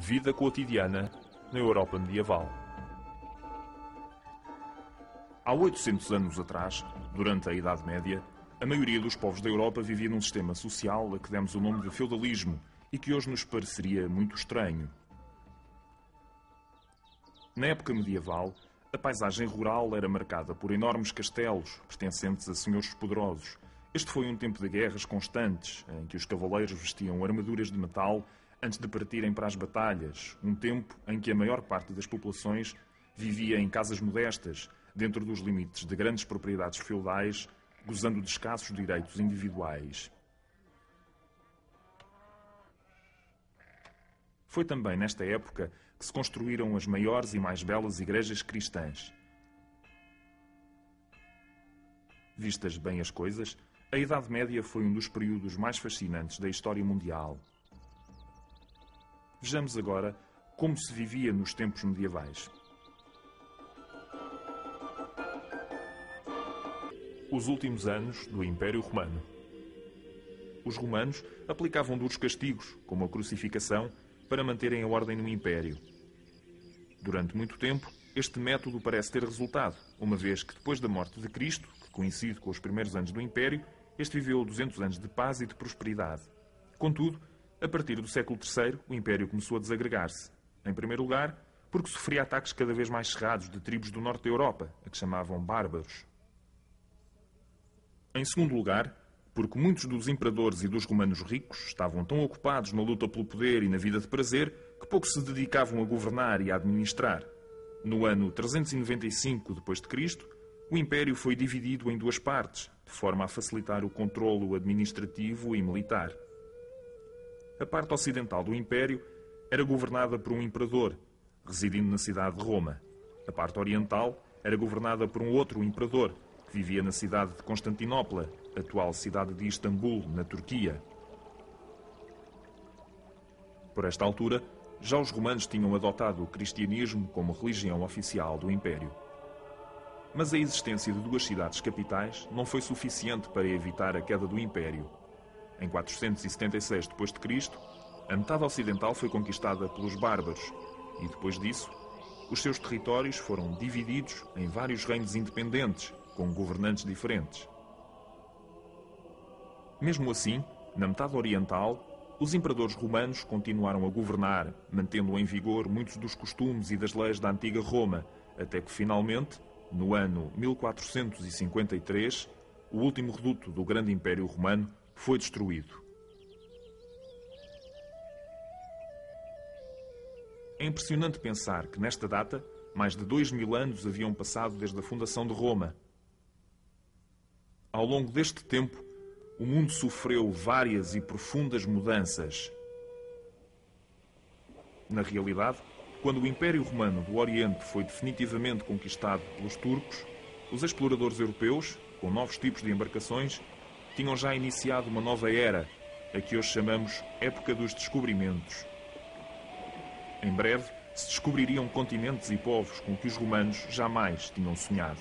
Vida cotidiana na Europa medieval. Há 800 anos atrás, durante a Idade Média, a maioria dos povos da Europa vivia num sistema social a que demos o nome de feudalismo e que hoje nos pareceria muito estranho. Na época medieval, a paisagem rural era marcada por enormes castelos pertencentes a senhores poderosos. Este foi um tempo de guerras constantes, em que os cavaleiros vestiam armaduras de metal antes de partirem para as batalhas, um tempo em que a maior parte das populações vivia em casas modestas, dentro dos limites de grandes propriedades feudais, gozando de escassos direitos individuais. Foi também nesta época que se construíram as maiores e mais belas igrejas cristãs. Vistas bem as coisas, a Idade Média foi um dos períodos mais fascinantes da história mundial. Vejamos agora como se vivia nos tempos medievais. Os últimos anos do Império Romano. Os romanos aplicavam duros castigos, como a crucificação, para manterem a ordem no Império. Durante muito tempo, este método parece ter resultado, uma vez que depois da morte de Cristo, que coincide com os primeiros anos do Império, este viveu 200 anos de paz e de prosperidade. Contudo, a partir do século III, o Império começou a desagregar-se. Em primeiro lugar, porque sofria ataques cada vez mais cerrados de tribos do norte da Europa, a que chamavam bárbaros. Em segundo lugar, porque muitos dos imperadores e dos romanos ricos estavam tão ocupados na luta pelo poder e na vida de prazer que pouco se dedicavam a governar e a administrar. No ano 395 d.C., o Império foi dividido em duas partes, de forma a facilitar o controlo administrativo e militar. A parte ocidental do Império era governada por um imperador, residindo na cidade de Roma. A parte oriental era governada por um outro imperador, que vivia na cidade de Constantinopla, atual cidade de Istambul, na Turquia. Por esta altura, já os romanos tinham adotado o cristianismo como religião oficial do Império. Mas a existência de duas cidades capitais não foi suficiente para evitar a queda do Império. Em 476 d.C., a metade ocidental foi conquistada pelos bárbaros e, depois disso, os seus territórios foram divididos em vários reinos independentes, com governantes diferentes. Mesmo assim, na metade oriental, os imperadores romanos continuaram a governar, mantendo em vigor muitos dos costumes e das leis da antiga Roma, até que, finalmente, no ano 1453, o último reduto do grande Império Romano foi destruído. É impressionante pensar que, nesta data, mais de 2000 anos haviam passado desde a fundação de Roma. Ao longo deste tempo, o mundo sofreu várias e profundas mudanças. Na realidade, quando o Império Romano do Oriente foi definitivamente conquistado pelos turcos, os exploradores europeus, com novos tipos de embarcações, tinham já iniciado uma nova era, a que hoje chamamos Época dos Descobrimentos. Em breve, se descobririam continentes e povos com que os romanos jamais tinham sonhado.